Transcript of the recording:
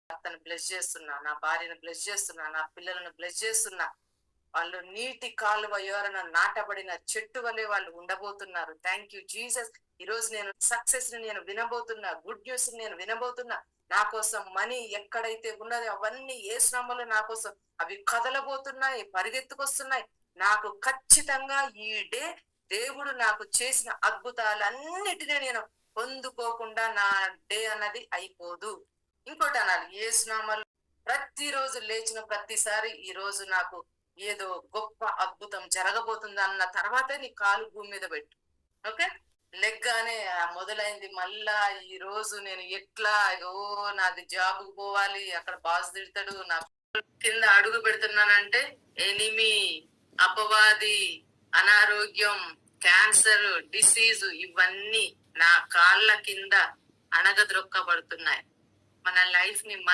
భర్తను బ్లెస్ చేస్తున్నా, నా భార్యను బ్లెస్ చేస్తున్నా, నా పిల్లలను బ్లెస్ చేస్తున్నా. వాళ్ళు నీటి కాలువ యోరన నాటబడిన చెట్టు వలె వాళ్ళు ఉండబోతున్నారు. Thank you Jesus. ఈ రోజు నేను సక్సెస్ ని నేను వినబోతున్నా, గుడ్ న్యూస్ నేను వినబోతున్నా. నా కోసం మనీ ఎక్కడైతే ఉన్నదో అవన్నీ ఏ శ్రమలు నా కోసం అవి కదలబోతున్నాయి, పరిగెత్తుకొస్తున్నాయి. నాకు ఖచ్చితంగా ఈ డే దేవుడు నాకు చేసిన అద్భుతాలన్నిటినీ నేను పొందుకోకుండా నా డే అన్నది అయిపోదు. ఇంకోటి అనాలి, ఏ స్నామాలు ప్రతిరోజు లేచిన ప్రతిసారి ఈ రోజు నాకు ఏదో గొప్ప అద్భుతం జరగబోతుంది అన్న తర్వాతే నీ కాలు భూమి మీద పెట్టు. ఓకే, లెగ్గానే మొదలైంది మళ్ళా ఈ రోజు నేను ఎట్లా నాది జాబుకు పోవాలి, అక్కడ బాస్ తిడతాడు, నా కింద అడుగు పెడుతున్నానంటే ఎనిమి, అపవాది, అనారోగ్యం, క్యాన్సర్, డిసీజ్ ఇవన్నీ నా కాళ్ళ కింద అణగద్రొక్కబడుతున్నాయి. మన లైఫ్ ని